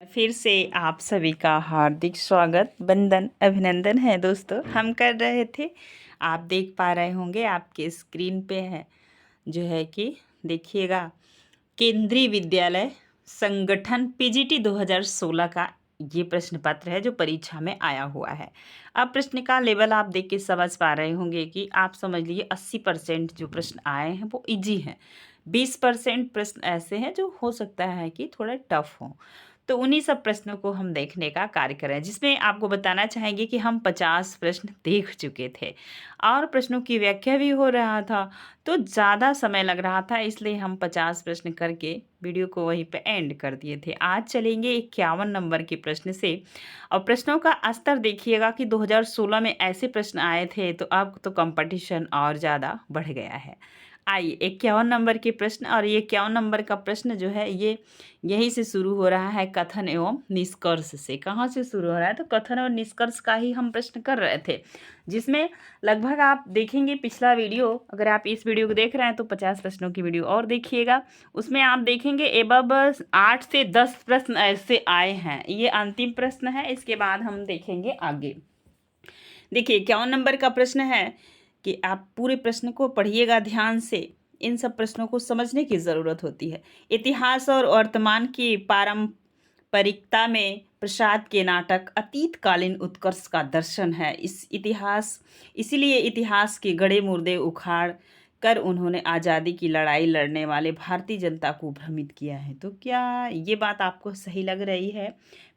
फिर से आप सभी का हार्दिक स्वागत, वंदन, अभिनंदन है दोस्तों। हम कर रहे थे, आप देख पा रहे होंगे आपके स्क्रीन पे है जो है कि देखिएगा, केंद्रीय विद्यालय संगठन पीजीटी 2016 का ये प्रश्न पत्र है जो परीक्षा में आया हुआ है। अब प्रश्न का लेवल आप देख के समझ पा रहे होंगे कि आप समझ लीजिए 80% जो प्रश्न आए हैं वो इजी हैं। 20% प्रश्न ऐसे हैं जो हो सकता है कि थोड़ा टफ हों। तो उन्हीं सब प्रश्नों को हम देखने का कार्य करें, जिसमें आपको बताना चाहेंगे कि हम 50 प्रश्न देख चुके थे और प्रश्नों की व्याख्या भी हो रहा था। तो ज़्यादा समय लग रहा था, इसलिए हम 50 प्रश्न करके वीडियो को वहीं पे एंड कर दिए थे। आज चलेंगे 51 नंबर के प्रश्न से। और प्रश्नों का स्तर देखिएगा कि 2016 में ऐसे प्रश्न आए थे, तो अब तो कंपटीशन और ज़्यादा बढ़ गया है। आइए 51 नंबर के प्रश्न, और ये 51 नंबर का प्रश्न जो है ये यहीं से शुरू हो रहा है, कथन एवं निष्कर्ष से। कहाँ से शुरू हो रहा है? तो कथन और निष्कर्ष का ही हम प्रश्न कर रहे थे, जिसमें लगभग आप देखेंगे पिछला वीडियो, अगर आप इस वीडियो को देख रहे हैं तो 50 प्रश्नों की वीडियो और देखिएगा। उसमें आप देखेंगे एबव 8 से 10 प्रश्न ऐसे आए हैं। ये अंतिम प्रश्न है, इसके बाद हम देखेंगे आगे। देखिए 51 नंबर का प्रश्न है कि आप पूरे प्रश्न को पढ़िएगा ध्यान से। इन सब प्रश्नों को समझने की ज़रूरत होती है। इतिहास और वर्तमान की पारंपरिकता में प्रसाद के नाटक अतीतकालीन उत्कर्ष का दर्शन है। इसीलिए इतिहास के गड़े मुर्दे उखाड़ कर उन्होंने आज़ादी की लड़ाई लड़ने वाले भारतीय जनता को भ्रमित किया है। तो क्या ये बात आपको सही लग रही है?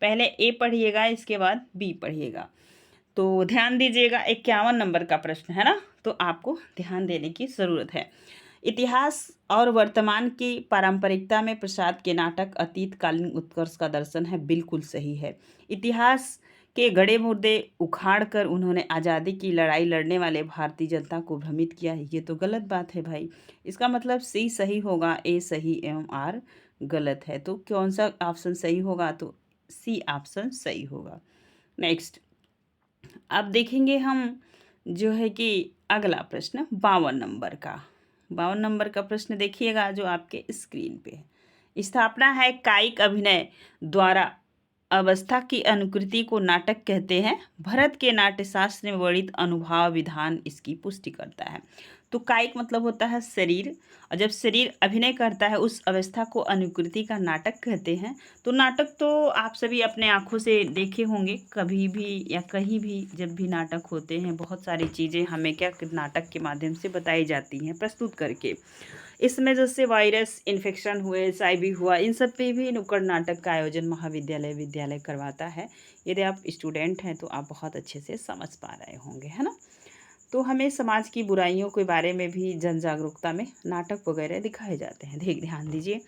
पहले ए पढ़िएगा, इसके बाद बी पढ़िएगा। तो ध्यान दीजिएगा, 51 नंबर का प्रश्न है ना, तो आपको ध्यान देने की ज़रूरत है। इतिहास और वर्तमान की पारंपरिकता में प्रसाद के नाटक अतीतकालीन उत्कर्ष का दर्शन है, बिल्कुल सही है। इतिहास के गड़े मुर्दे उखाड़ कर उन्होंने आज़ादी की लड़ाई लड़ने वाले भारतीय जनता को भ्रमित किया है, ये तो गलत बात है भाई। इसका मतलब सी सही होगा, ए सही एवं आर गलत है। तो कौन सा ऑप्शन सही होगा? तो सी ऑप्शन सही होगा। नेक्स्ट, अब देखेंगे हम जो है कि अगला प्रश्न 52 नंबर का। 52 नंबर का प्रश्न देखिएगा जो आपके स्क्रीन पे है। स्थापना है कायिक अभिनय द्वारा अवस्था की अनुकृति को नाटक कहते हैं। भरत के नाट्यशास्त्र में वर्णित अनुभाव विधान इसकी पुष्टि करता है। तो कायिक मतलब होता है शरीर, और जब शरीर अभिनय करता है उस अवस्था को अनुकृति का नाटक कहते हैं। तो नाटक तो आप सभी अपने आँखों से देखे होंगे, कभी भी या कहीं भी जब भी नाटक होते हैं, बहुत सारी चीज़ें हमें क्या नाटक के माध्यम से बताई जाती हैं प्रस्तुत करके। इसमें जैसे वायरस इन्फेक्शन हुए, एचआईवी हुआ, इन सब पे भी नुक्कड़ नाटक का आयोजन विद्यालय करवाता है। यदि आप स्टूडेंट हैं तो आप बहुत अच्छे से समझ पा रहे होंगे, है ना। तो हमें समाज की बुराइयों के बारे में भी जन जागरूकता में नाटक वगैरह दिखाए जाते हैं। ध्यान दीजिए,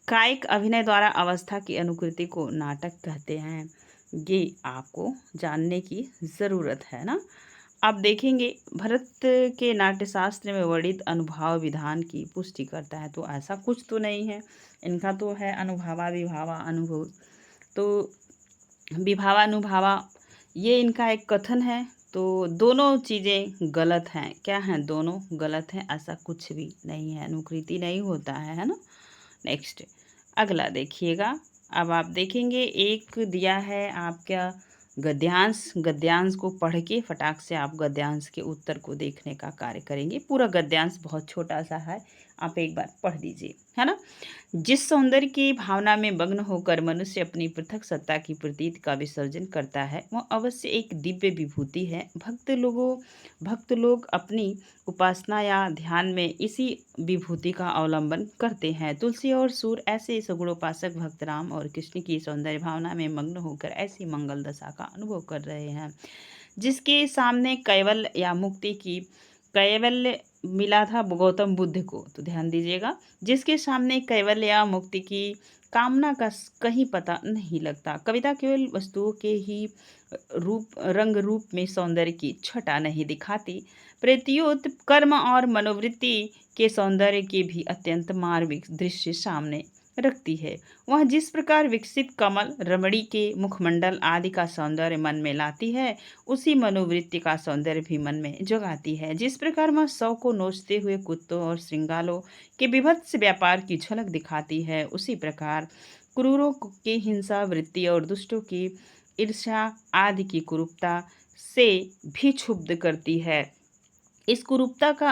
कायिक अभिनय द्वारा अवस्था की अनुकृति को नाटक कहते हैं, ये आपको जानने की ज़रूरत है ना। आप देखेंगे भरत के नाट्यशास्त्र में वर्णित अनुभाव विधान की पुष्टि करता है, तो ऐसा कुछ तो नहीं है। इनका तो है अनुभावा विभावा अनुभव, तो विभावा अनुभावा ये इनका एक कथन है। तो दोनों चीज़ें गलत हैं। क्या हैं? दोनों गलत हैं, ऐसा कुछ भी नहीं है, अनुकृति नहीं होता है ना। नेक्स्ट, अगला देखिएगा। अब आप देखेंगे एक दिया है आपका गद्यांश। गद्यांश को पढ़ के फटाक से आप गद्यांश के उत्तर को देखने का कार्य करेंगे। पूरा गद्यांश बहुत छोटा सा है, आप एक बार पढ़ लीजिए, है ना। जिस सौंदर्य की भावना में मग्न होकर मनुष्य अपनी पृथक सत्ता की प्रतीति का विसर्जन करता है, वह अवश्य एक दिव्य विभूति है। भक्त लोग अपनी उपासना या ध्यान में इसी विभूति का अवलंबन करते हैं। तुलसी और सूर ऐसे सगुणोपासक भक्त राम और कृष्ण की सौंदर्य भावना में मग्न होकर ऐसी मंगल दशा का अनुभव कर रहे हैं, जिसके सामने कैवल्य या मुक्ति की कैवल्य मिला था गौतम बुद्ध को। तो ध्यान दीजिएगा, जिसके सामने कैवल्य या मुक्ति की कामना का कहीं पता नहीं लगता। कविता केवल वस्तुओं के ही रंग रूप में सौंदर्य की छटा नहीं दिखाती, प्रत्युत कर्म और मनोवृत्ति के सौंदर्य के भी अत्यंत मार्मिक दृश्य सामने रखती है। वह जिस प्रकार विकसित कमल, रमणी के मुखमंडल आदि का सौंदर्य मन में लाती है, उसी मनोवृत्ति का सौंदर्य भी मन में जगाती है। जिस प्रकार वह सौ को नोचते हुए कुत्तों और श्रृंगालों के विभत्स व्यापार की झलक दिखाती है, उसी प्रकार क्रूरों की हिंसा वृत्ति और दुष्टों की ईर्ष्या आदि की कुरूपता से भी क्षुब्ध करती है। इस कुरूपता का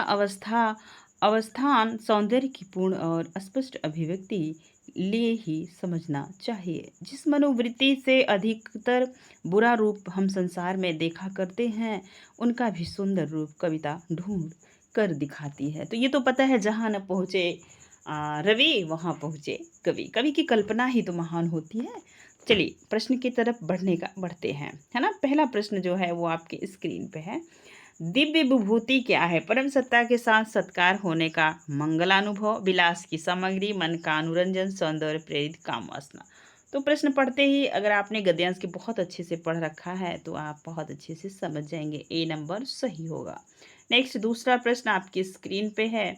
अवस्थान सौंदर्य की पूर्ण और स्पष्ट अभिव्यक्ति लिए ही समझना चाहिए। जिस मनोवृत्ति से अधिकतर बुरा रूप हम संसार में देखा करते हैं, उनका भी सुंदर रूप कविता ढूंढ कर दिखाती है। तो ये तो पता है, जहाँ न पहुँचे रवि वहाँ पहुँचे कवि। कवि की कल्पना ही तो महान होती है। चलिए प्रश्न की तरफ बढ़ते हैं, है ना। पहला प्रश्न जो है वो आपके स्क्रीन पे है। दिव्य विभूति क्या है? परम सत्ता के साथ सत्कार होने का मंगलानुभव, विलास की सामग्री, मन का अनुरंजन, सौंदर्य प्रेरित काम वासना। तो प्रश्न पढ़ते ही अगर आपने गद्यांश के बहुत अच्छे से पढ़ रखा है तो आप बहुत अच्छे से समझ जाएंगे, ए नंबर सही होगा। नेक्स्ट दूसरा प्रश्न आपकी स्क्रीन पे है।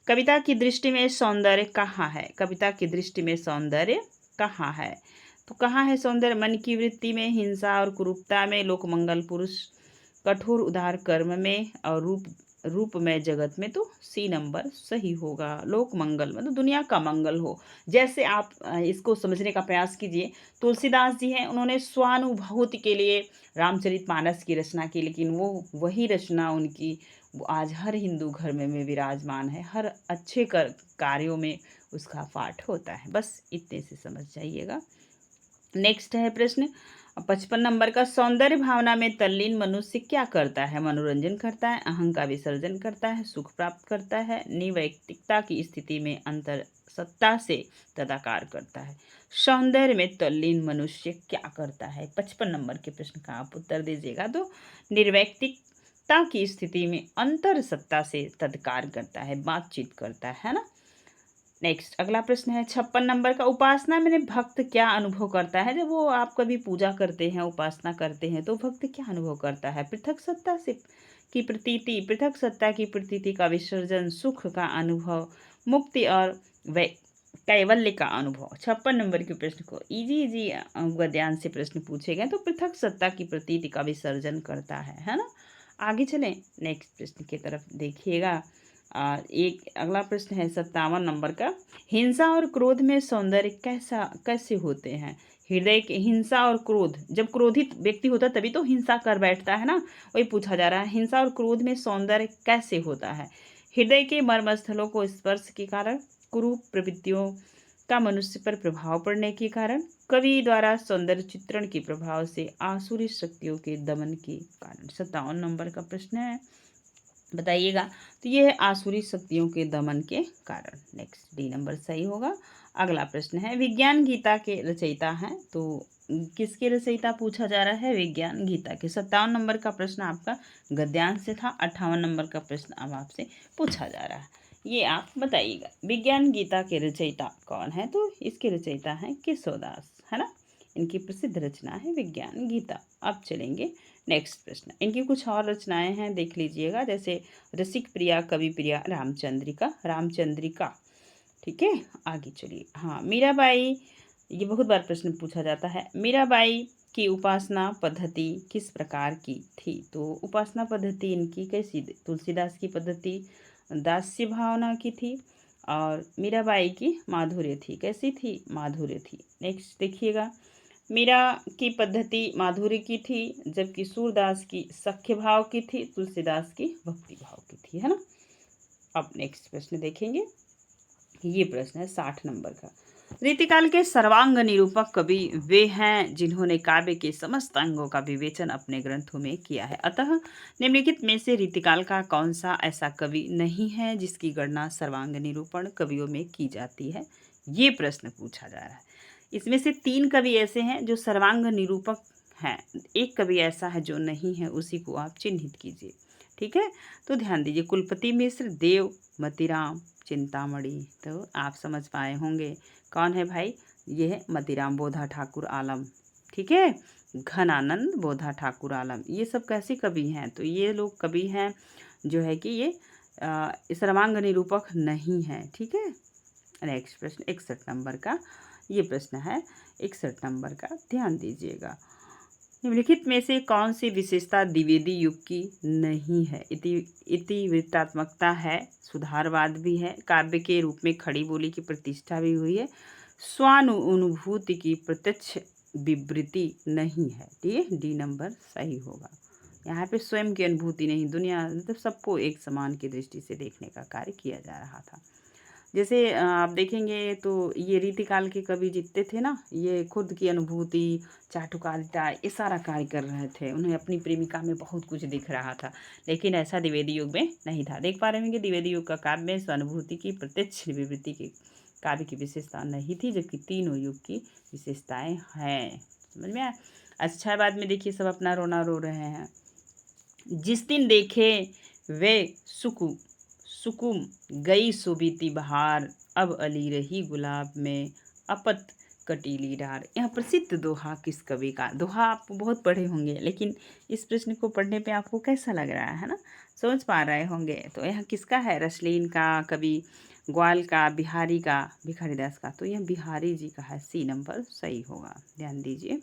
कविता की दृष्टि में सौंदर्य कहाँ है? कविता की दृष्टि में सौंदर्य कहाँ है? तो कहाँ है सौंदर्य? मन की वृत्ति में, हिंसा और कुरूपता में, लोकमंगल पुरुष कठोर उदार कर्म में, और रूप में जगत में। तो सी नंबर सही होगा। लोक मंगल मतलब दुनिया का मंगल हो। जैसे आप इसको समझने का प्रयास कीजिए। तुलसीदास जी हैं, उन्होंने स्वानुभूति के लिए रामचरितमानस की रचना की, लेकिन वो वही रचना उनकी वो आज हर हिंदू घर में विराजमान है। हर अच्छे कार्यों में उसका पाठ होता है। बस इतने से समझ जाइएगा। नेक्स्ट है प्रश्न 55 नंबर का। सौंदर्य भावना में तल्लीन मनुष्य क्या करता है? मनोरंजन करता है, अहं का विसर्जन करता है, सुख प्राप्त करता है, निवैयक्तिकता की स्थिति में अंतर सत्ता से तदाकार करता है। सौंदर्य में तल्लीन मनुष्य क्या करता है? 55 नंबर के प्रश्न का आप उत्तर दीजिएगा। तो निर्वैयक्तिकता की स्थिति में अंतर सत्ता से तदकार करता है, बातचीत करता है ना। नेक्स्ट अगला प्रश्न है 56 नंबर का। उपासना में भक्त क्या अनुभव करता है? जब वो आप कभी पूजा करते हैं, उपासना करते हैं, तो भक्त क्या अनुभव करता है? पृथक सत्ता से की प्रतीति, पृथक सत्ता की प्रतीति का विसर्जन, सुख का अनुभव, मुक्ति और कैवल्य का अनुभव। 56 नंबर के प्रश्न को इजी ध्यान से प्रश्न पूछे गए। तो पृथक सत्ता की प्रतीति का विसर्जन करता है ना। आगे चलें, नेक्स्ट प्रश्न की तरफ देखिएगा। एक अगला प्रश्न है 57 नंबर का। हिंसा और क्रोध में सौंदर्य कैसे होते हैं? हृदय के हिंसा और क्रोध, जब क्रोधित व्यक्ति होता है तभी तो हिंसा कर बैठता है ना, वही पूछा जा रहा है। हिंसा और क्रोध में सौंदर्य कैसे होता है? हृदय के मर्मस्थलों को स्पर्श के कारण, कुरूप प्रवृत्तियों का मनुष्य पर प्रभाव पड़ने के कारण, कवि द्वारा सौंदर्य चित्रण के प्रभाव से, आसुरी शक्तियों के दमन के कारण। 57 नंबर का प्रश्न है, बताइएगा। तो ये है आसुरी शक्तियों के दमन के कारण। नेक्स्ट डी नंबर सही होगा। अगला प्रश्न है विज्ञान गीता के रचयिता हैं। तो किसके रचयिता पूछा जा रहा है? विज्ञान गीता के। 57 नंबर का प्रश्न आपका गद्यांश से था। 58 नंबर का प्रश्न अब आपसे पूछा जा रहा है, ये आप बताइएगा। विज्ञान गीता के रचयिता कौन है? तो इसके रचयिता हैं केशवदास, है ना। इनकी प्रसिद्ध रचना है विज्ञान गीता। अब चलेंगे नेक्स्ट प्रश्न। इनकी कुछ और रचनाएं हैं, देख लीजिएगा। जैसे रसिक प्रिया, कवि प्रिया, रामचंद्रिका। ठीक है, आगे चलिए। हाँ, मीराबाई, ये बहुत बार प्रश्न पूछा जाता है। मीराबाई की उपासना पद्धति किस प्रकार की थी? तो उपासना पद्धति इनकी कैसी? तुलसीदास की पद्धति दास्य भावना की थी, और मीराबाई की माधुर्य थी। कैसी थी? माधुर्य थी। नेक्स्ट देखिएगा। मीरा की पद्धति माधुर्य की थी, जबकि सूरदास की सख्य भाव की थी, तुलसीदास की भक्ति भाव की थी, है ना। अब नेक्स्ट प्रश्न देखेंगे। ये प्रश्न है 60 नंबर का। रीतिकाल के सर्वांग निरूपक कवि वे हैं जिन्होंने काव्य के समस्त अंगों का विवेचन अपने ग्रंथों में किया है। अतः निम्नलिखित में से रीतिकाल का कौन सा ऐसा कवि नहीं है जिसकी गणना सर्वांग निरूपण कवियों में की जाती है? ये प्रश्न पूछा जा रहा है। इसमें से 3 कवि ऐसे हैं जो सर्वांग निरूपक हैं, एक कवि ऐसा है जो नहीं है, उसी को आप चिन्हित कीजिए। ठीक है, तो ध्यान दीजिए। कुलपति मिश्र, देव, मतीराम, चिंतामणि। तो आप समझ पाए होंगे कौन है भाई? ये है मतीराम बोधा ठाकुर आलम। ठीक है, घनानंद बोधा ठाकुर आलम। ये सब कैसे कवि हैं? तो ये लोग कवि हैं जो है कि ये सर्वांग निरूपक नहीं है। ठीक है, नेक्स्ट प्रश्न 61 नंबर का। ये प्रश्न है 61 नंबर का, ध्यान दीजिएगा। निम्नलिखित में से कौन सी विशेषता द्विवेदी युग की नहीं है? इतिवृत्तात्मकता है, सुधारवाद भी है, काव्य के रूप में खड़ी बोली की प्रतिष्ठा भी हुई है, स्वानुभूति की प्रत्यक्ष विवृत्ति नहीं है। ठीक है, डी नंबर सही होगा। यहाँ पे स्वयं की अनुभूति नहीं, दुनिया मतलब सबको एक समान की दृष्टि से देखने का कार्य किया जा रहा था। जैसे आप देखेंगे तो ये रीतिकाल के कवि जितने थे ना, ये खुद की अनुभूति, चाटुकारिता, ये सारा कार्य कर रहे थे। उन्हें अपनी प्रेमिका में बहुत कुछ दिख रहा था, लेकिन ऐसा द्विवेदी युग में नहीं था। देख पा रहे होंगे द्विवेदी युग का काव्य में स्वानुभूति की प्रत्यक्ष विवृत्ति की काव्य की विशेषता नहीं थी, जबकि तीनों युग की विशेषताएं हैं। समझ में आया? अच्छा, बाद में देखिए सब अपना रोना रो रहे हैं। जिस दिन देखे वे सुकुम गई सुबीती बहार, अब अली रही गुलाब में अपत कटीली डार। यह प्रसिद्ध दोहा किस कवि का? दोहा आप बहुत पढ़े होंगे, लेकिन इस प्रश्न को पढ़ने पे आपको कैसा लग रहा है ना, समझ पा रहे होंगे। तो यह किसका है? रसलीन का, कवि ग्वाल का, बिहारी का, भिखारीदास का। तो यह बिहारी जी का है, सी नंबर सही होगा। ध्यान दीजिए,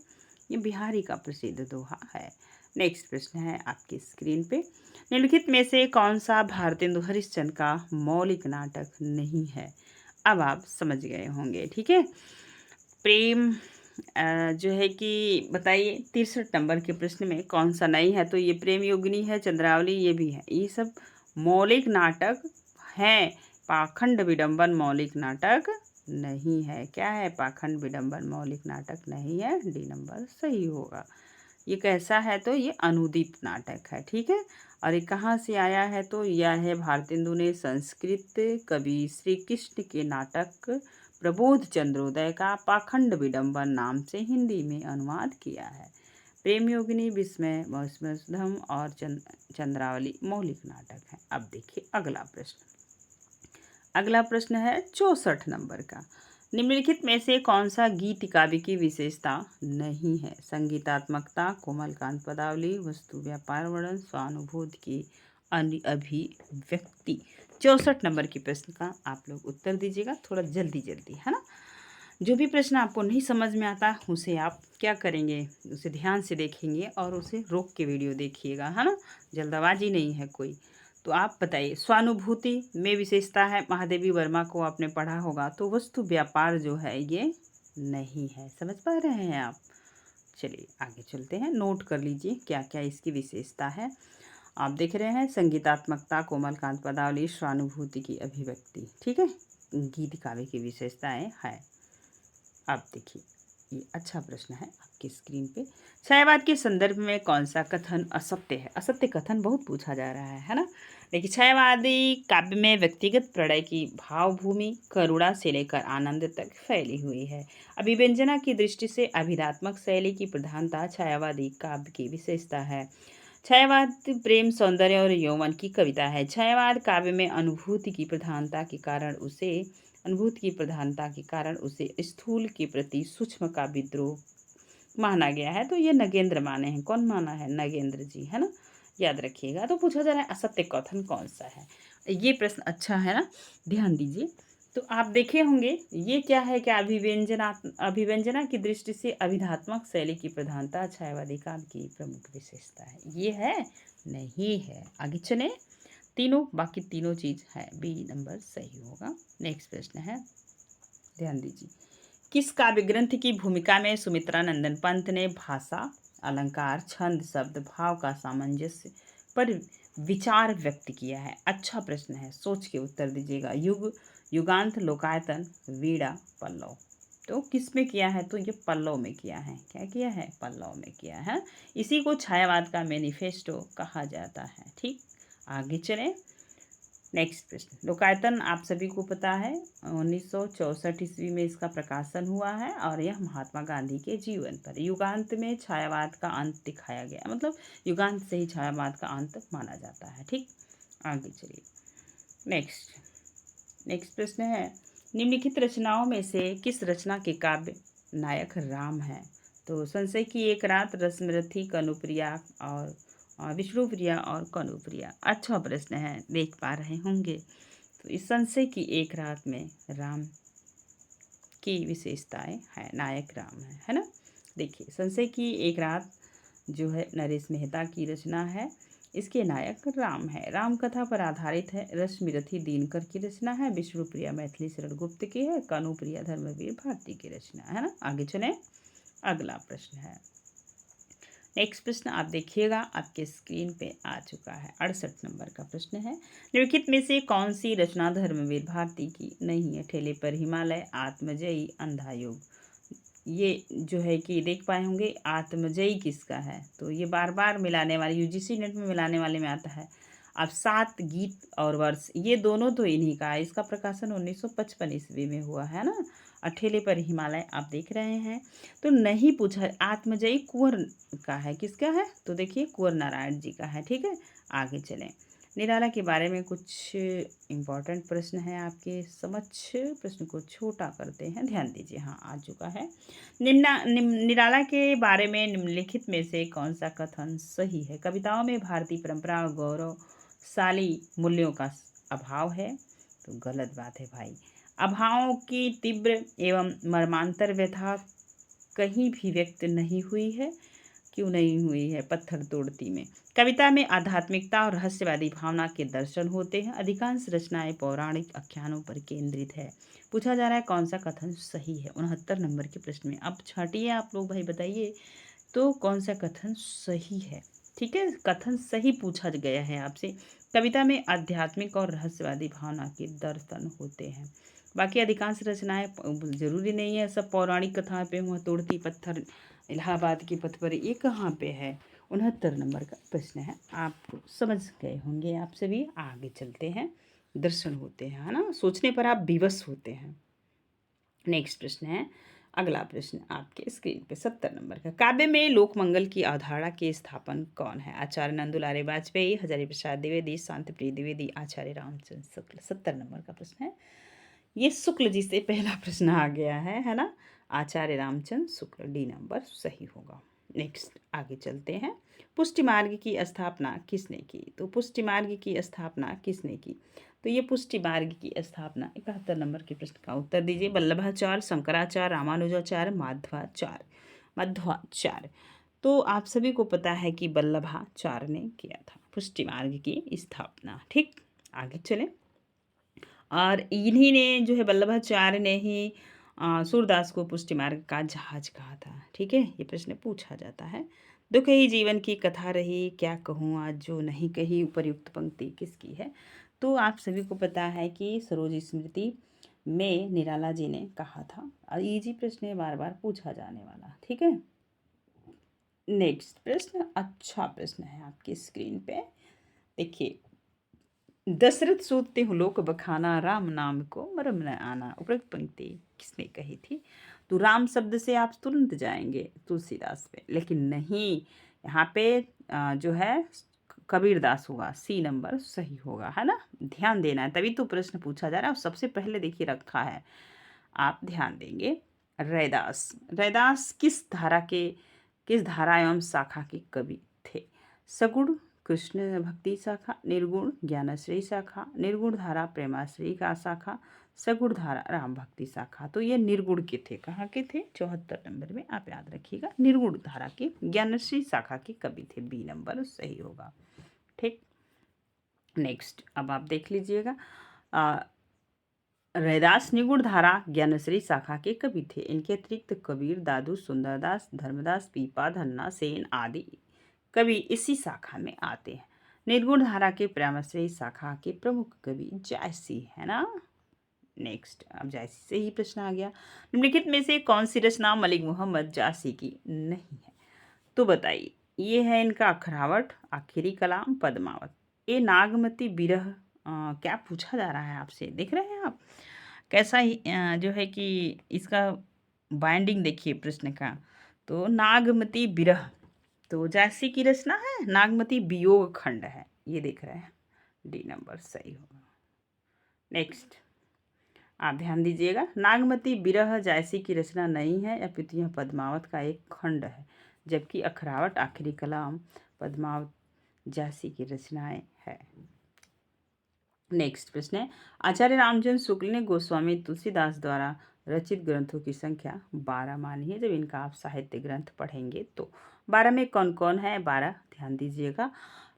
ये बिहारी का प्रसिद्ध दोहा है। नेक्स्ट प्रश्न है आपकी स्क्रीन पे। निम्नलिखित में से कौन सा भारतेंदु हरिश्चंद्र का मौलिक नाटक नहीं है? अब आप समझ गए होंगे। ठीक है, प्रेम जो है कि बताइए 63 नंबर के प्रश्न में कौन सा नहीं है? तो ये प्रेम योगिनी है, चंद्रावली ये भी है। ये सब मौलिक नाटक हैं। पाखंड विडंबन मौलिक नाटक नहीं है। क्या है? पाखंड विडंबन मौलिक नाटक नहीं है, डी नंबर सही होगा। ये कैसा है? तो ये अनुदित नाटक है। ठीक है, और ये कहाँ से आया है? तो यह है भारतेंदु ने संस्कृत कवि श्री कृष्ण के नाटक प्रबोध चंद्रोदय का पाखंड विडंबन नाम से हिंदी में अनुवाद किया है। प्रेम योगिनी, विस्मय, मौसमधम और चंद्रावली मौलिक नाटक है। अब देखिए अगला प्रश्न। अगला प्रश्न है 64 नंबर का। निम्नलिखित में से कौन सा गीत काव्य की विशेषता नहीं है? संगीतात्मकता, कोमलकांत पदावली, वस्तु व्यापार वर्णन, स्वानुभूति की अभिव्यक्ति। 64 नंबर के प्रश्न का आप लोग उत्तर दीजिएगा, थोड़ा जल्दी जल्दी, है ना। जो भी प्रश्न आपको नहीं समझ में आता उसे आप क्या करेंगे, उसे ध्यान से देखेंगे और उसे रोक के वीडियो देखिएगा, है ना। जल्दबाजी नहीं है कोई। तो आप बताइए, स्वानुभूति में विशेषता है, महादेवी वर्मा को आपने पढ़ा होगा। तो वस्तु व्यापार जो है ये नहीं है। समझ पा रहे हैं आप? चलिए आगे चलते हैं, नोट कर लीजिए क्या क्या इसकी विशेषता है। आप देख रहे हैं संगीतात्मकता, कोमलकांत पदावली, स्वानुभूति की अभिव्यक्ति। ठीक है, गीत काव्य की विशेषताएं है। अब देखिए, ये अच्छा प्रश्न है आपकी स्क्रीन पे। छायावाद के संदर्भ में कौन सा कथन असत्य है? असत्य कथन बहुत पूछा जा रहा है ना। देखिए, छायावादी काव्य में व्यक्तिगत प्रणय की भावभूमि करुणा से लेकर आनंद तक फैली हुई है। अभिव्यंजना की दृष्टि से अभिधात्मक शैली की प्रधानता छायावादी काव्य की विशेषता है। छायावाद प्रेम, सौंदर्य और यौवन की कविता है। छायावाद काव्य में अनुभूति की प्रधानता के कारण उसे स्थूल के प्रति सूक्ष्म का विद्रोह माना गया है। तो ये नगेंद्र माने हैं। कौन माना है? नगेंद्र जी, है ना, याद रखिएगा। तो पूछा जा रहा है असत्य कथन कौन सा है? ये प्रश्न अच्छा है ना, ध्यान दीजिए। तो आप देखे होंगे ये क्या है? क्या अभिव्यंजना की दृष्टि से अभिधात्मक शैली की प्रधानता छायावादी काव्य की प्रमुख विशेषता है। ये है? नहीं है। आगे चले, बाकी तीनों चीज है, बी नंबर सही होगा। नेक्स्ट प्रश्न है, ध्यान दीजिए। किस काव्य ग्रंथ की भूमिका में सुमित्रा नंदन पंत ने भाषा, अलंकार, छंद, शब्द, भाव का सामंजस्य पर विचार व्यक्त किया है? अच्छा प्रश्न है, सोच के उत्तर दीजिएगा। युगांत, लोकायतन, वीणा, पल्लव। तो किस में किया है? तो ये पल्लव में किया है। क्या किया है? पल्लव में किया है। इसी को छायावाद का मैनिफेस्टो कहा जाता है। ठीक, आगे चलें। नेक्स्ट प्रश्न, लोकायतन आप सभी को पता है 1964 ईस्वी में इसका प्रकाशन हुआ है और यह महात्मा गांधी के जीवन पर। युगांत में छायावाद का अंत दिखाया गया, मतलब युगांत से ही छायावाद का अंत माना जाता है। ठीक, आगे चलिए। नेक्स्ट प्रश्न है, निम्नलिखित रचनाओं में से किस रचना के काव्य नायक राम है? तो संशय की एक रात, रसमरथी, कनुप्रिया और विष्णुप्रिया और कनुप्रिया। अच्छा प्रश्न है, देख पा रहे होंगे। तो इस संशय की एक रात में राम की विशेषताएं है, नायक राम है ना। देखिए, संशय की एक रात जो है नरेश मेहता की रचना है। इसके नायक राम है। राम कथा पर आधारित है। रश्मिरथी दिनकर की रचना है। विष्णुप्रिया मैथिली शरण गुप्त की है। कानुप्रिया धर्मवीर भारती की रचना है ना। आगे चलें, अगला प्रश्न है। नेक्स्ट प्रश्न आप देखिएगा, आपके स्क्रीन पे आ चुका है। 68 नंबर का प्रश्न है। निम्नलिखित में से कौन सी रचना धर्मवीर भारती की नहीं है? ठेले पर हिमालय, आत्मजयी, अंधा योग। ये जो है कि देख पाए होंगे, आत्मजयी किसका है? तो ये बार बार मिलाने वाले, यूजीसी नेट में मिलाने वाले में आता है। अब 7 गीत और वर्ष, ये दोनों तो इन्हीं का है। इसका प्रकाशन 1955 ईस्वी में हुआ है ना। ठेले पर हिमालय आप देख रहे हैं। तो नहीं पूछा, आत्मजयी कुंवर का है। किसका है? तो देखिए कुंवर नारायण जी का है। ठीक है, आगे चलें। निराला के बारे में कुछ इम्पोर्टेंट प्रश्न है आपके समक्ष। प्रश्न को छोटा करते हैं, ध्यान दीजिए। हाँ, आ चुका है। निराला के बारे में निम्नलिखित में से कौन सा कथन सही है? कविताओं में भारतीय परंपरा और गौरवशाली मूल्यों का अभाव है। तो गलत बात है भाई। अभावों की तीव्र एवं मर्मांतर व्यथा कहीं भी व्यक्त नहीं हुई है। क्यों नहीं हुई है? पत्थर तोड़ती में। कविता में आध्यात्मिकता और रहस्यवादी भावना के दर्शन होते हैं। अधिकांश रचनाएं पौराणिक आख्यानों पर केंद्रित है। पूछा जा रहा है कौन सा कथन सही है 69 नंबर के प्रश्न में। अब छाटिए आप लोग भाई, बताइए तो कौन सा कथन सही है। ठीक है, कथन सही पूछा गया है आपसे। कविता में आध्यात्मिक और रहस्यवादी भावना के दर्शन होते हैं। बाकी अधिकांश रचनाएं जरूरी नहीं है सब पौराणिक कथा पे हुआ। तोड़ती पत्थर, इलाहाबाद की पथ पर, ये कहाँ पे है? 69 नंबर का प्रश्न है। आप समझ गए होंगे आप सभी। आगे चलते हैं। दर्शन होते हैं, है ना, सोचने पर आप विवश होते हैं। नेक्स्ट प्रश्न है, अगला प्रश्न आपके स्क्रीन पे 70 नंबर का। काव्य में लोकमंगल की अवधारणा के स्थापन कौन है? आचार्य नंदुलारे वाजपेयी, हजारी प्रसाद द्विवेदी, शांतिप्रिय द्विवेदी, आचार्य रामचंद्र शुक्ल। 70 नंबर का प्रश्न है। ये शुक्ल जी से पहला प्रश्न आ गया है ना। आचार्य रामचंद्र शुक्ल, डी नंबर सही होगा। नेक्स्ट आगे चलते हैं। पुष्टि मार्ग की स्थापना किसने की? तो पुष्टि मार्ग की स्थापना किसने की? तो ये पुष्टि मार्ग की स्थापना 71 नंबर के प्रश्न का उत्तर दीजिए। वल्लभाचार्य, शंकराचार्य, रामानुजाचार्य, माध्वाचार्य। तो आप सभी को पता है कि वल्लभाचार्य ने किया था पुष्टि मार्ग की स्थापना। ठीक, आगे चलें। और इन्हीं ने जो है, वल्लभाचार्य ने ही सूरदास को पुष्टि मार्ग का जहाज कहा था। ठीक है, ये प्रश्न पूछा जाता है। दुख ही जीवन की कथा रही, क्या कहूँ आज जो नहीं कही, उपरयुक्त पंक्ति किसकी है? तो आप सभी को पता है कि सरोज स्मृति में निराला जी ने कहा था। और इजी प्रश्न है, बार बार पूछा जाने वाला। ठीक है, नेक्स्ट प्रश्न अच्छा प्रश्न है आपकी स्क्रीन पे। देखिए, दशरथ सोते हूँ लोक बखाना, राम नाम को मरम न आना। उपरोक्त पंक्ति किसने कही थी? तो राम शब्द से आप तुरंत जाएंगे तुलसीदास पे, लेकिन नहीं, यहाँ पे जो है कबीरदास होगा। सी नंबर सही होगा, है ना। ध्यान देना है, तभी तो प्रश्न पूछा जा रहा है। और सबसे पहले देखिए रखा है, आप ध्यान देंगे। रैदास, रैदास किस धारा एवं शाखा के कवि थे? सगुण कृष्ण भक्ति शाखा, निर्गुण ज्ञानश्री शाखा, निर्गुण धारा प्रेमाश्री का शाखा, सगुण धारा राम भक्ति शाखा। तो ये निर्गुण के थे। कहाँ के थे? 74 नंबर में आप याद रखिएगा। निर्गुण धारा के ज्ञानश्री शाखा के कवि थे। बी नंबर सही होगा। ठीक, नेक्स्ट अब आप देख लीजिएगा। रैदास निर्गुण धारा ज्ञानश्री शाखा के कवि थे। इनके अतिरिक्त कबीर, दादू, सुंदरदास, धर्मदास, पीपा, धन्ना सेन आदि कवि इसी शाखा में आते हैं। निर्गुण धारा के प्रेमाश्रयी शाखा के प्रमुख कवि जायसी है ना। नेक्स्ट, अब जायसी से ही प्रश्न आ गया। निम्नलिखित में से कौन सी रचना मलिक मोहम्मद जायसी की नहीं है? तो बताइए। ये है इनका अखरावट, आखिरी कलाम, पद्मावत। ये नागमती बिरह क्या पूछा जा रहा है आपसे, देख रहे हैं आप कैसा ही जो है कि इसका बाइंडिंग देखिए प्रश्न का। तो नागमती बिरह तो जायसी की रचना है। नागमती वियोग खंड है, ये देख रहे हैं। डी नंबर सही होगा। नेक्स्ट आप ध्यान दीजिएगा। नागमती बिरह जायसी की रचना नहीं है, अपितु यह पद्मावत का एक खंड है। जबकि अखरावट, आखिरी कलाम, पद्मावत जायसी की रचनाएं है। नेक्स्ट प्रश्न है, आचार्य रामचंद्र शुक्ल ने गोस्वामी तुलसीदास द्वारा रचित ग्रंथों की संख्या 12 मानी है। जब इनका आप साहित्य ग्रंथ पढ़ेंगे तो 12 में कौन कौन है? 12 ध्यान दीजिएगा।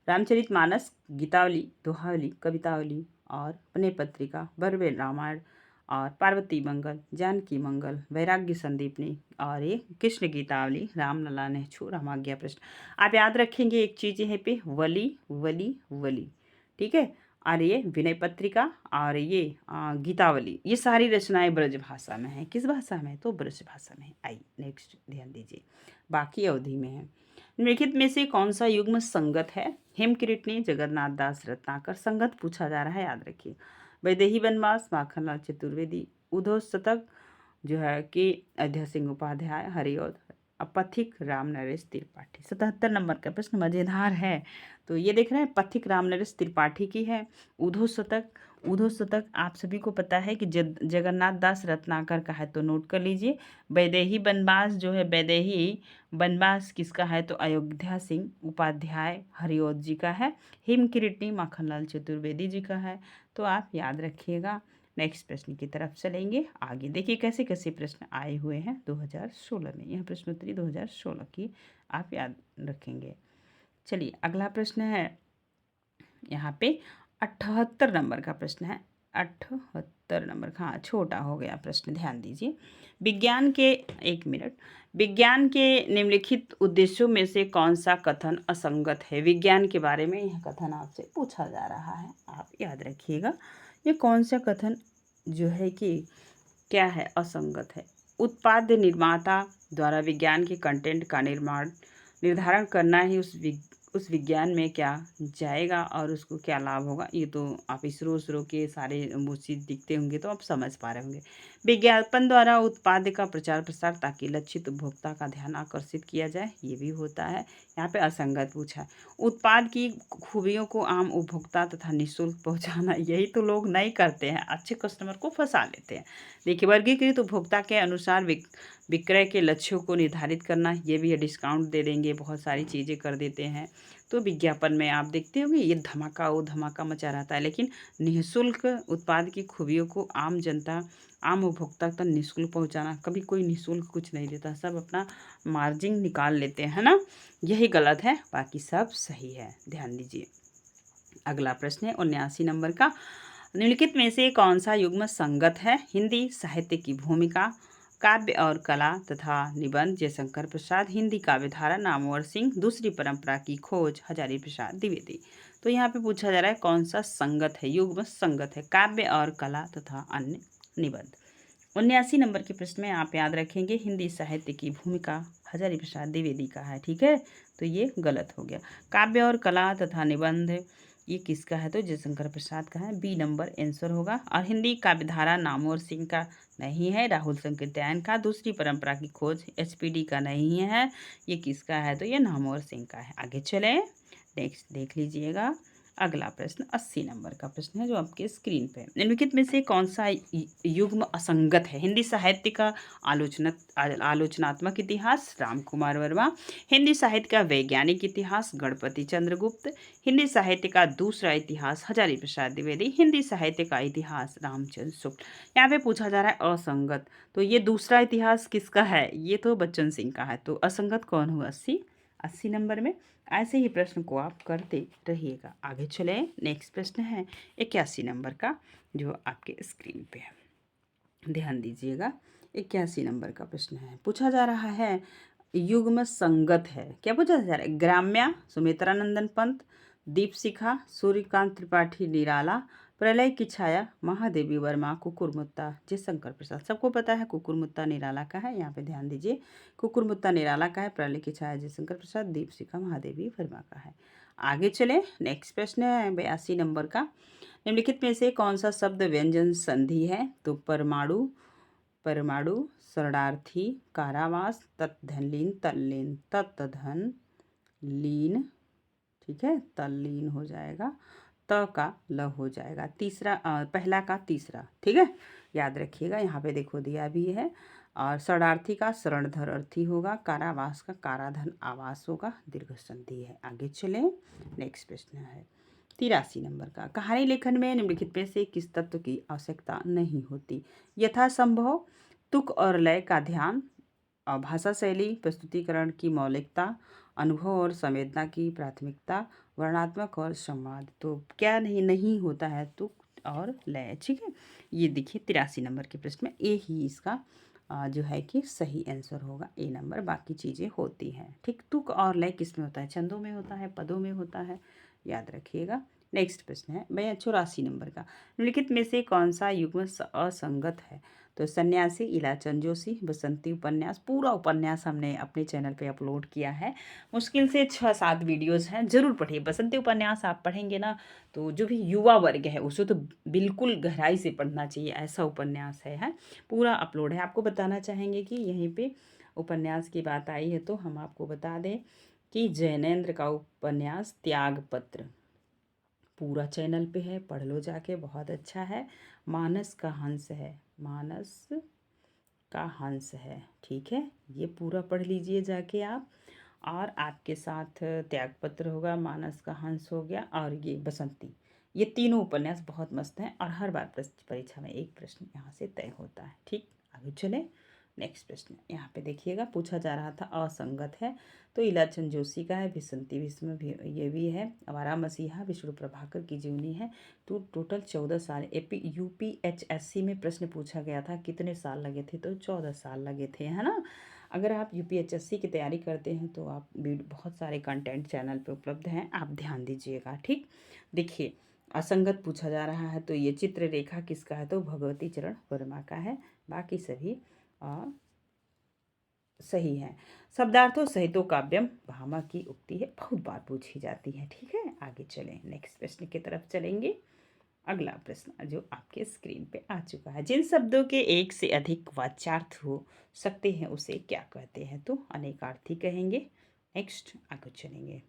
रामचरितमानस, गीतावली, दोहावली, कवितावली और प्रणय पत्रिका, बर्वे रामायण और पार्वती मंगल, जानकी मंगल, वैराग्य संदीपनी और ये कृष्ण गीतावली, रामलला नेछू, रामाज्ञा प्रश्न। आप याद रखेंगे एक चीज़ यहाँ पे, वली वली वली, ठीक है। और ये विनय पत्रिका और ये गीतावली, ये सारी रचनाएं ब्रज भाषा में हैं। किस भाषा में? तो ब्रज भाषा में। आई नेक्स्ट ध्यान दीजिए, बाकी अवधि में है। निम्नलिखित में से कौन सा युग्म संगत है? हेमकिरीटनी, जगन्नाथ दास रत्नाकर। संगत पूछा जा रहा है, याद रखिए। वैदेही बनवास, माखनलाल चतुर्वेदी। उद्धव शतक जो है कि अयोध्या सिंह उपाध्याय, हरिऔध। पथिक राम नरेश त्रिपाठी। 77 नंबर का प्रश्न मजेदार है। तो ये देख रहे हैं, पथिक राम नरेश त्रिपाठी की है। उद्धव शतक आप सभी को पता है कि जगन्नाथ दास रत्नाकर का है, तो नोट कर लीजिए। वैदेही बनवास जो है, वैदेही बनवास किसका है? तो अयोध्या सिंह उपाध्याय, हरिऔध जी का है। हेमकिरीटनी माखनलाल चतुर्वेदी जी का है। तो आप याद रखिएगा। नेक्स्ट प्रश्न की तरफ चलेंगे। आगे देखिए कैसे कैसे प्रश्न आए हुए हैं 2016 में। यह प्रश्नोत्तरी 2016 की आप याद रखेंगे। चलिए अगला प्रश्न है यहाँ पे 78 नंबर का प्रश्न है। 78 नंबर का, हाँ छोटा हो गया प्रश्न, ध्यान दीजिए। विज्ञान के, एक मिनट, विज्ञान के निम्नलिखित उद्देश्यों में से कौन सा कथन असंगत है? विज्ञान के बारे में यह कथन आपसे पूछा जा रहा है, आप याद रखिएगा। ये कौन सा कथन जो है कि क्या है, असंगत है? उत्पाद्य निर्माता द्वारा विज्ञान के कंटेंट का निर्धारण करना ही उस विज्ञान में क्या जाएगा और उसको क्या लाभ होगा। ये तो आप इसरो के सारे वो चीज़ दिखते होंगे तो आप समझ पा रहे होंगे। विज्ञापन द्वारा उत्पाद का प्रचार प्रसार ताकि लक्षित उपभोक्ता का ध्यान आकर्षित किया जाए, ये भी होता है। यहाँ पे असंगत पूछा है। उत्पाद की खूबियों को आम उपभोक्ता तथा निःशुल्क पहुँचाना, यही तो लोग नहीं करते हैं, अच्छे कस्टमर को फंसा लेते हैं। देखिए, वर्गीकृत उपभोक्ता के अनुसार विक्रय के लक्ष्यों को निर्धारित करना, ये भी है। डिस्काउंट दे देंगे, बहुत सारी चीज़ें कर देते हैं। तो विज्ञापन में आप देखते होंगे ये धमाका वो धमाका मचा रहता है, लेकिन निःशुल्क उत्पाद की खूबियों को आम जनता, आम उपभोक्ता तक निःशुल्क पहुंचाना, कभी कोई निःशुल्क कुछ नहीं देता, सब अपना मार्जिन निकाल लेते हैं ना, यही गलत है, बाकी सब सही है, ध्यान दीजिए। अगला प्रश्न है 79 नंबर का। निम्नलिखित में से कौन सा युग्म संगत है? हिंदी साहित्य की भूमिका, काव्य और कला तथा निबंध, जयशंकर प्रसाद। हिंदी काव्यधारा, नामवर सिंह। दूसरी परंपरा की खोज, हजारी प्रसाद द्विवेदी। तो यहाँ पे पूछा जा रहा है कौन सा संगत है, युग्म संगत है? काव्य और कला तथा अन्य निबंध। 79 नंबर के प्रश्न में आप याद रखेंगे हिंदी साहित्य की भूमिका हजारी प्रसाद द्विवेदी का है, ठीक है। तो ये गलत हो गया। काव्य और कला तथा निबंध ये किसका है? तो जयशंकर प्रसाद का है, बी नंबर आंसर होगा। और हिंदी काव्यधारा नामवर सिंह का नहीं है, राहुल संकीर्तन का। दूसरी परंपरा की खोज एचपीडी का नहीं है, ये किसका है? तो ये नामवर सिंह का है। आगे चले, नेक्स्ट देख लीजिएगा। अगला प्रश्न 80 नंबर का प्रश्न है जो आपके स्क्रीन पे है। निम्नलिखित में से कौन सा युग्म असंगत है? हिंदी साहित्य का आलोचनात्मक इतिहास, राम कुमार वर्मा। हिंदी साहित्य का वैज्ञानिक इतिहास, गणपति चंद्रगुप्त। हिंदी साहित्य का दूसरा इतिहास, हजारी प्रसाद द्विवेदी। हिंदी साहित्य का इतिहास, रामचंद्र शुक्ल। यहाँ पे पूछा जा रहा है असंगत, तो ये दूसरा इतिहास किसका है? ये तो बच्चन सिंह का है, तो असंगत कौन हुआ? 80 नंबर में। ऐसे ही प्रश्न को आप करते रहिएगा। आगे चले, नेक्स्ट प्रश्न है 81 नंबर का जो आपके स्क्रीन पे है, ध्यान दीजिएगा। 81 नंबर का प्रश्न है, पूछा जा रहा है युग्म संगत है। क्या पूछा जा रहा है? ग्राम्या, सुमित्रा नंदन पंत। दीपशिखा, सूर्यकांत त्रिपाठी निराला। प्रलय की छाया, महादेवी वर्मा। कुकुरमुत्ता, जयशंकर प्रसाद। सबको पता है कुकुरमुत्ता निराला का है, यहाँ पे ध्यान दीजिए। कुकुरमुत्ता निराला का है, प्रलय की छाया जयशंकर प्रसाद, दीपशिखा महादेवी वर्मा का है। आगे चले, नेक्स्ट प्रश्न है 82 नंबर का। निम्नलिखित में से कौन सा शब्द व्यंजन संधि है? तो परमाणु, शरणार्थी, कारावास, तत्धनलीन, तल्लीन, तत्धन लीन, ठीक है, तल्लीन हो जाएगा, त का ल हो जाएगा, तीसरा पहला का तीसरा, ठीक है, याद रखिएगा। यहाँ पे देखो दिया भी है। और शरणार्थी का शरणधर अर्थी होगा, कारावास का काराधन आवास होगा, दीर्घ संधि है। आगे चलें, नेक्स्ट प्रश्न है 83 नंबर का। कहानी लेखन में निम्नलिखित में से किस तत्व की आवश्यकता नहीं होती? अनुभव और संवेदना की प्राथमिकता, वर्णात्मक और संवाद। तो क्या नहीं नहीं होता है तुक और लय। ठीक है, ये देखिए 83 नंबर के प्रश्न में ए ही इसका जो है कि सही आंसर होगा, ए नंबर। बाकी चीज़ें होती हैं। ठीक, तुक और लय किस में होता है? छंदों में होता है, पदों में होता है, याद रखिएगा। नेक्स्ट प्रश्न है भैया 84 नंबर का, निम्नलिखित में से कौन सा युग्म असंगत है? तो सन्यासी, इलाचन जोशी, बसंती उपन्यास। पूरा उपन्यास हमने अपने चैनल पे अपलोड किया है, मुश्किल से 6-7 वीडियोस हैं, जरूर पढ़िए। बसंती उपन्यास आप पढ़ेंगे ना तो जो भी युवा वर्ग है उसे तो बिल्कुल गहराई से पढ़ना चाहिए, ऐसा उपन्यास है। पूरा अपलोड है। आपको बताना चाहेंगे कि यहीं पे उपन्यास की बात आई है तो हम आपको बता दें कि जैनेन्द्र का उपन्यास त्यागपत्र पूरा चैनल पे है, पढ़ लो जाके, बहुत अच्छा है। मानस का हंस है, मानस का हंस है। ठीक है, ये पूरा पढ़ लीजिए जाके आप। और आपके साथ त्यागपत्र होगा, मानस का हंस हो गया, और ये बसंती। ये तीनों उपन्यास बहुत मस्त हैं और हर बार परीक्षा में एक प्रश्न यहाँ से तय होता है। ठीक, आगे चले। नेक्स्ट प्रश्न यहाँ पे देखिएगा, पूछा जा रहा था असंगत है तो इलाचन जोशी का है, विसंती भीष्म भी ये भी है, आवारा मसीहा विष्णु प्रभाकर की जीवनी है। तो टोटल 14 साल UPHSC में प्रश्न पूछा गया था, कितने साल लगे थे? तो 14 साल लगे थे, है ना। अगर आप UPHSC की तैयारी करते हैं तो आप बहुत सारे कंटेंट चैनल पे उपलब्ध हैं, आप ध्यान दीजिएगा। ठीक, देखिए असंगत पूछा जा रहा है तो ये चित्ररेखा किसका है? तो भगवती चरण वर्मा का है। बाकी सभी सही है। शब्दार्थों सहितो काव्यम भामा की उक्ति है, बहुत बार पूछी जाती है। ठीक है, आगे चलें, नेक्स्ट प्रश्न की तरफ चलेंगे। अगला प्रश्न जो आपके स्क्रीन पे आ चुका है, जिन शब्दों के एक से अधिक वाच्यार्थ हो सकते हैं उसे क्या कहते हैं? तो अनेकार्थी कहेंगे। नेक्स्ट आगे चलेंगे।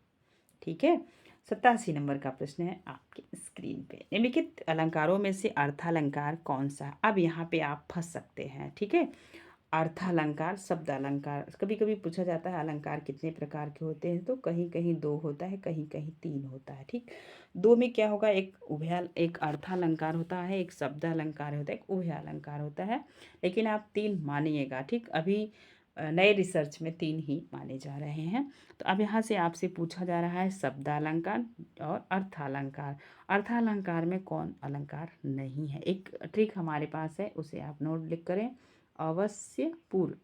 ठीक है, 87 नंबर का प्रश्न है आपके स्क्रीन पे, निम्नलिखित अलंकारों में से अर्थालंकार कौन सा? अब यहाँ पे आप फंस सकते हैं। ठीक है, अर्थालंकार, शब्द अलंकार, कभी कभी पूछा जाता है अलंकार कितने प्रकार के होते हैं? तो कहीं कहीं 2 होता है, कहीं कहीं 3 होता है। ठीक, 2 में क्या होगा? एक अर्थालंकार होता है, एक शब्द अलंकार होता है, एक उभयालंकार होता है। लेकिन आप 3 मानिएगा। ठीक, अभी नए रिसर्च में 3 ही माने जा रहे हैं। तो अब यहाँ से आपसे पूछा जा रहा है शब्दालंकार और अर्थालंकार। अर्थालंकार में कौन अलंकार नहीं है? एक ट्रिक हमारे पास है, उसे आप नोट लिख करें। अवश्य पूर्व।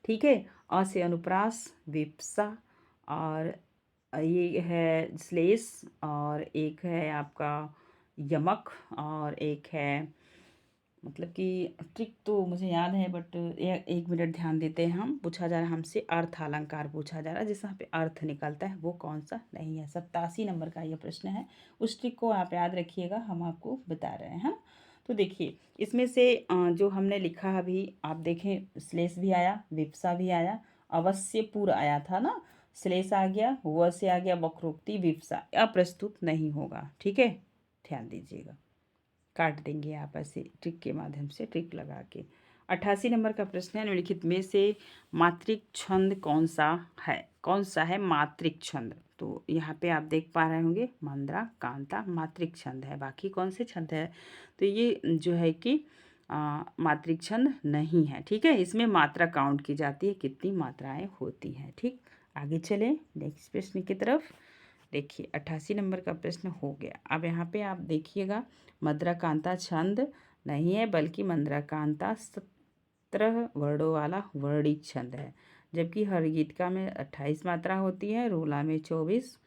ठीक है, अ से अनुप्रास, विप्सा, और ये है श्लेष, और एक है आपका यमक, और एक है मतलब कि ट्रिक तो मुझे याद है बट एक मिनट ध्यान देते हैं हम। पूछा जा रहा है हमसे अर्थ अलंकार पूछा जा रहा है, जिसमें पे अर्थ निकलता है वो कौन सा नहीं है। 87 नंबर का ये प्रश्न है, उस ट्रिक को आप याद रखिएगा, हम आपको बता रहे हैं। तो देखिए इसमें से जो हमने लिखा है अभी आप देखें, श्लेष भी आया, विप्सा भी आया, अवश्य पूर्व आया था ना, श्लेष आ गया, व से आ गया वक्रोक्ति, विप्सा अप्रस्तुत नहीं होगा। ठीक है, ध्यान दीजिएगा, काट देंगे आप ऐसे ट्रिक के माध्यम से, ट्रिक लगा के। 88 नंबर का प्रश्न है, निम्नलिखित में से मात्रिक छंद कौन सा है? कौन सा है मात्रिक छंद? तो यहाँ पे आप देख पा रहे होंगे मंद्रा, कांता मात्रिक छंद है। बाकी कौन से छंद है? तो ये जो है कि मात्रिक छंद नहीं है। ठीक है, इसमें मात्रा काउंट की जाती है, कितनी मात्राएं होती हैं। ठीक, आगे चलें नेक्स्ट प्रश्न की तरफ। देखिए 88 नंबर का प्रश्न हो गया। अब यहाँ पे आप देखिएगा, मद्राकांता छंद नहीं है, बल्कि मंद्राकांता 17 वर्णों वाला वर्णित छंद है। जबकि हरगीतिका में 28 मात्रा होती है, रोला में 24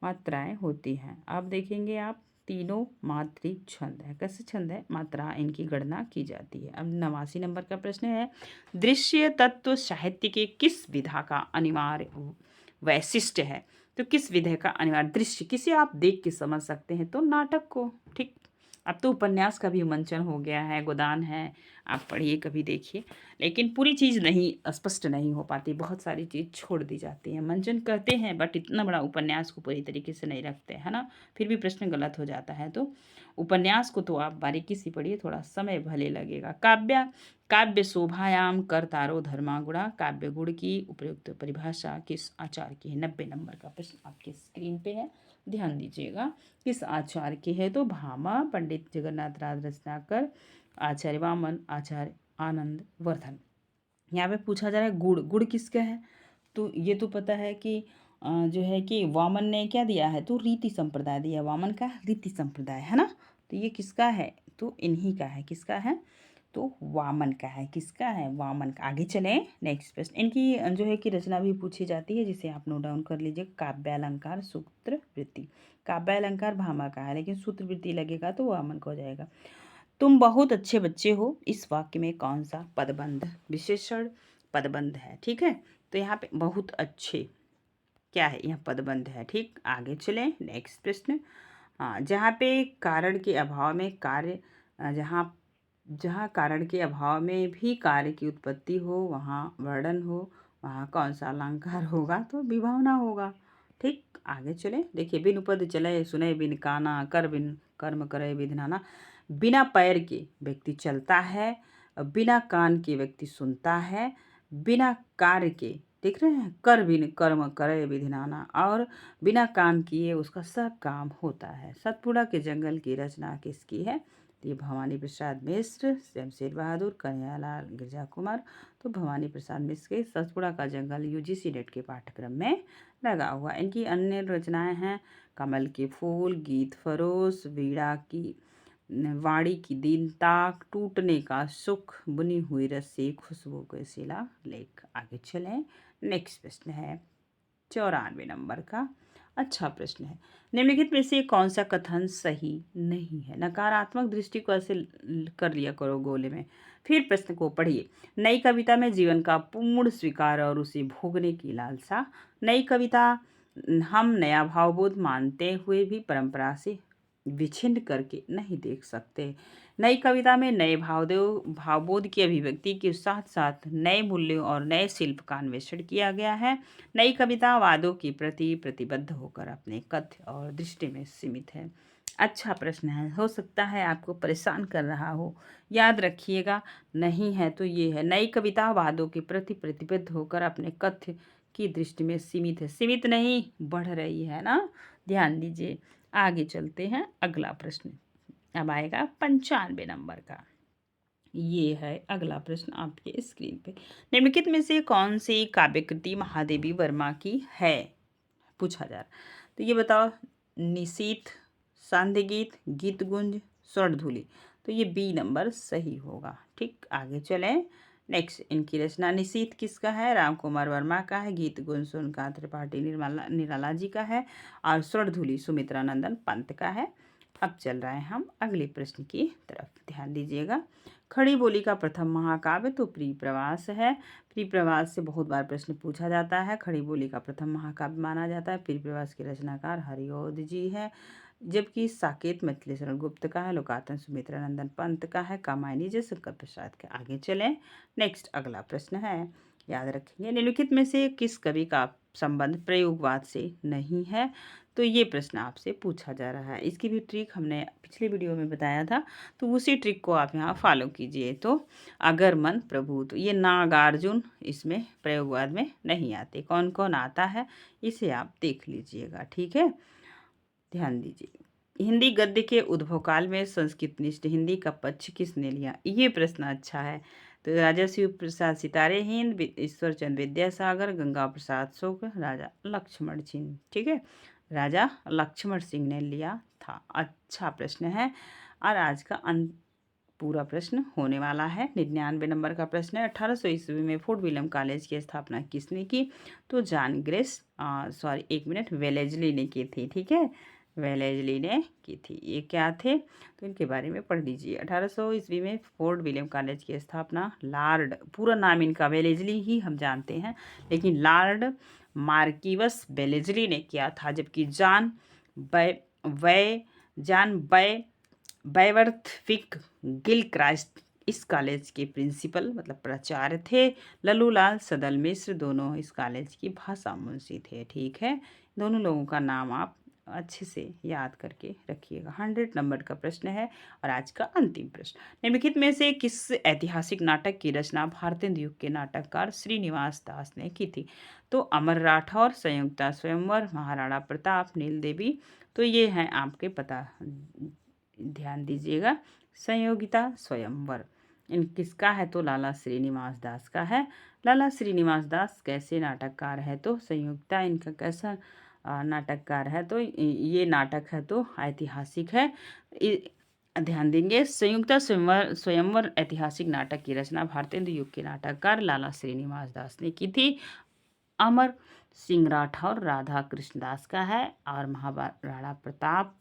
मात्राएं होती हैं। अब देखेंगे आप, तीनों मात्रिक छंद है। कैसे छंद है? मात्रा इनकी गणना की जाती है। अब 89 नंबर का प्रश्न है, दृश्य तत्व साहित्य के किस विधा का अनिवार्य वैशिष्ट्य है? तो किस विधा का अनिवार्य दृश्य किसे आप देख के समझ सकते हैं? तो नाटक को। ठीक, अब तो उपन्यास का भी मंचन हो गया है, गोदान है, आप पढ़िए कभी देखिए, लेकिन पूरी चीज़ नहीं स्पष्ट नहीं हो पाती, बहुत सारी चीज़ छोड़ दी जाती है। मंचन कहते हैं बट इतना बड़ा उपन्यास को पूरी तरीके से नहीं रखते, है ना, फिर भी प्रश्न गलत हो जाता है। तो उपन्यास को तो आप बारीकी से पढ़िए, थोड़ा समय भले लगेगा। काव्य शोभायाम कर्तारो धर्मागुणा, काव्य गुण की उपयुक्त परिभाषा किस आचार्य की है? 90 नंबर का प्रश्न आपके स्क्रीन पे है, ध्यान दीजिएगा। किस आचार्य की है? तो भामा, पंडित जगन्नाथ राज रत्नाकर, आचार्य वामन, आचार्य आनंद वर्धन। यहाँ पे पूछा जा रहा है गुण, गुण किसका है? तो ये तो पता है कि जो है कि वामन ने क्या दिया है, तो रीति संप्रदाय दिया, वामन का रीति संप्रदाय है ना। तो ये किसका है, तो इन्हीं का है। किसका है, तो वामन का है। किसका है, वामन का। आगे चलें, नेक्स्ट प्रश्न। इनकी जो है कि रचना भी पूछी जाती है, जिसे आप नोट डाउन कर लीजिए। काव्यालंकार, सूत्र वृत्ति। काव्यालंकार भामा का है, लेकिन सूत्र वृत्ति लगेगा तो वामन का हो जाएगा। तुम बहुत अच्छे बच्चे हो, इस वाक्य में कौन सा पदबंध, विशेषण पदबंध है। ठीक है, तो यहाँ पे बहुत अच्छे क्या है, यह पदबंध है। ठीक, आगे चलें, नेक्स्ट प्रश्न। हाँ, जहाँ पे कारण के अभाव में कार्य, जहाँ जहाँ कारण के अभाव में भी कार्य की उत्पत्ति हो, वहाँ वर्णन हो, वहाँ कौन सा अलंकार होगा, तो विभावना होगा। ठीक, आगे चले, देखिए। बिन उपद चले सुने बिन काना, कर बिन कर्म करे विधनाना। बिना पैर के व्यक्ति चलता है, बिना कान के व्यक्ति सुनता है, बिना कार्य के, देख रहे हैं, कर बिन कर्म करे विधिनाना, और बिना काम किए उसका सब काम होता है। सतपुड़ा के जंगल की रचना किसकी है, तो ये भवानी प्रसाद मिश्र, शमशेर बहादुर, कन्हैयालाल, गिरजा कुमार। तो भवानी प्रसाद मिश्र के सतपुड़ा का जंगल यूजीसी नेट के पाठ्यक्रम में लगा हुआ। इनकी अन्य रचनाएं हैं कमल के फूल, गीत फरोश, वीणा की वाणी की दीनता, टूटने का सुख, बुनी हुई रस्सी, खुशबू के शिला लेख। आगे चलें, नेक्स्ट प्रश्न है 94 नंबर का। अच्छा प्रश्न है। निम्नलिखित में से कौन सा कथन सही नहीं है। नकारात्मक दृष्टि को ऐसे कर लिया करो गोले में। फिर प्रश्न को पढ़िए। नई कविता में जीवन का पूर्ण स्वीकार और उसे भोगने की लालसा। नई कविता हम नया भावबोध मानते हुए भी परंपरा से विच्छिन्न करके नहीं देख सकते। नई कविता में नए भावबोध की अभिव्यक्ति के साथ साथ नए मूल्यों और नए शिल्प का अन्वेषण किया गया है। नई कविता वादों के प्रति प्रतिबद्ध होकर अपने कथ्य और दृष्टि में सीमित है। अच्छा प्रश्न है, हो सकता है आपको परेशान कर रहा हो, याद रखिएगा। नहीं है तो ये है, नई कविता वादों के प्रति प्रतिबद्ध होकर अपने कथ्य की दृष्टि में सीमित है। सीमित नहीं, बढ़ रही है ना, ध्यान दीजिए। आगे चलते हैं, अगला प्रश्न अब आएगा 95 नंबर का। ये है अगला प्रश्न आपके स्क्रीन पे। निम्नलिखित में से कौन सी काव्यकृति महादेवी वर्मा की है, पूछा जा रहा। तो ये बताओ, निशीथ, सांध्य गीत, गीत गुंज, स्वर्णधूलि। तो ये बी नंबर सही होगा। ठीक, आगे चलें, नेक्स्ट। इनकी रचना निशीथ किसका है, राम कुमार वर्मा का है। गीत गुंज सोनकांत त्रिपाठी निराला जी का है। और स्वर्णधूलि सुमित्रा नंदन पंत का है। अब चल रहे हैं हम अगले प्रश्न की तरफ, ध्यान दीजिएगा। खड़ी बोली का प्रथम महाकाव्य तो प्रिय प्रवास है। प्रिय प्रवास से बहुत बार प्रश्न पूछा जाता है। खड़ी बोली का प्रथम महाकाव्य माना जाता है। प्रिय प्रवास के रचनाकार हरिऔध जी है, जबकि साकेत मिथिलेश्वर गुप्त का है। लोकायतन सुमित्रा नंदन पंत का है। कामायनी जयशंकर प्रसाद के। आगे चलें, नेक्स्ट अगला प्रश्न है, याद रखेंगे। निम्नलिखित में से किस कवि का संबंध प्रयोगवाद से नहीं है, तो ये प्रश्न आपसे पूछा जा रहा है। इसकी भी ट्रिक हमने पिछले वीडियो में बताया था, तो उसी ट्रिक को आप यहाँ फॉलो कीजिए। तो अगर मन प्रभु, तो ये नागार्जुन इसमें प्रयोगवाद में नहीं आते। कौन कौन आता है इसे आप देख लीजिएगा, ठीक है, ध्यान दीजिए। हिंदी गद्य के उद्भव काल में संस्कृत निष्ठ हिंदी का पक्ष किसने लिया, ये प्रश्न अच्छा है। तो राजा शिव प्रसाद सितारे हिंद, ईश्वर चंद्र विद्यासागर, गंगा प्रसाद शुक्ल, राजा लक्ष्मण सिंह। ठीक है, राजा लक्ष्मण सिंह ने लिया था। अच्छा प्रश्न है। और आज का पूरा प्रश्न होने वाला है 99 नंबर का प्रश्न है। 1800 ईस्वी में फोर्ट विलियम कॉलेज की स्थापना किसने की, तो जॉन ग्रेस वेलेजली ने की थी। ठीक है, वेलेजली ने की थी। ये क्या थे, तो इनके बारे में पढ़ लीजिए। 1800 ईस्वी में फोर्ट विलियम कॉलेज की स्थापना लॉर्ड, पूरा नाम इनका वेलेजली ही हम जानते हैं, लेकिन लॉर्ड मार्किवस वेलेजली ने किया था। जबकि जॉन बैवर्थविक गिलक्राइस्ट इस कॉलेज के प्रिंसिपल मतलब प्राचार्य थे। लल्लूलाल सदल मिश्र दोनों इस कॉलेज की भाषा मुंशी थे। ठीक है, दोनों लोगों का नाम आप अच्छे से याद करके रखिएगा। 100 नंबर का प्रश्न है। और आज का अंतिम प्रश्न, निम्नलिखित में से किस ऐतिहासिक नाटक की रचना भारतेंदु युग के नाटककार श्रीनिवास दास ने की थी, तो अमर राठौर, संयुक्ता स्वयंवर, महाराणा प्रताप, नील देवी। तो ये हैं आपके पता, ध्यान दीजिएगा, संयोगिता स्वयंवर। इन किसका है? तो लाला श्रीनिवास दास का है। लाला श्रीनिवास दास कैसे नाटककार है? तो संयुक्ता इनका कैसा नाटककार है? तो ये नाटक है तो ऐतिहासिक है। ध्यान देंगे, संयुक्ता स्वयंवर स्वयंवर ऐतिहासिक नाटक की रचना भारतेंदु युग के नाटककार लाला श्रीनिवास दास ने की थी। अमर सिंह राठौर राधा कृष्णदास का है और महाराणा प्रताप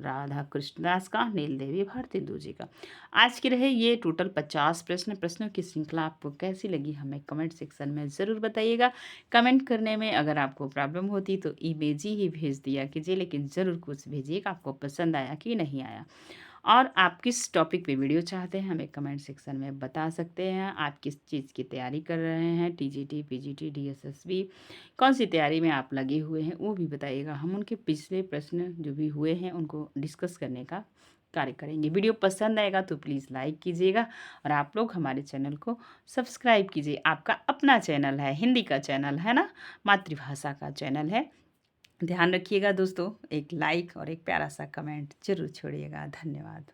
राधा कृष्णदास का, नील देवी भारतेंदु जी का। आज के रहे ये टोटल 50 प्रश्न। प्रश्नों की श्रृंखला आपको कैसी लगी हमें कमेंट सेक्शन में ज़रूर बताइएगा। कमेंट करने में अगर आपको प्रॉब्लम होती तो इमेजी ही भेज दिया कीजिए, लेकिन ज़रूर कुछ भेजिएगा आपको पसंद आया कि नहीं आया। और आप किस टॉपिक पे वीडियो चाहते हैं हमें कमेंट सेक्शन में बता सकते हैं। आप किस चीज़ की तैयारी कर रहे हैं, टीजीटी, पीजीटी, डीएसएसबी, कौन सी तैयारी में आप लगे हुए हैं वो भी बताइएगा। हम उनके पिछले प्रश्न जो भी हुए हैं उनको डिस्कस करने का कार्य करेंगे। वीडियो पसंद आएगा तो प्लीज़ लाइक कीजिएगा और आप लोग हमारे चैनल को सब्सक्राइब कीजिए। आपका अपना चैनल है, हिंदी का चैनल है ना, मातृभाषा का चैनल है। ध्यान रखिएगा दोस्तों, एक लाइक और एक प्यारा सा कमेंट जरूर छोड़िएगा। धन्यवाद।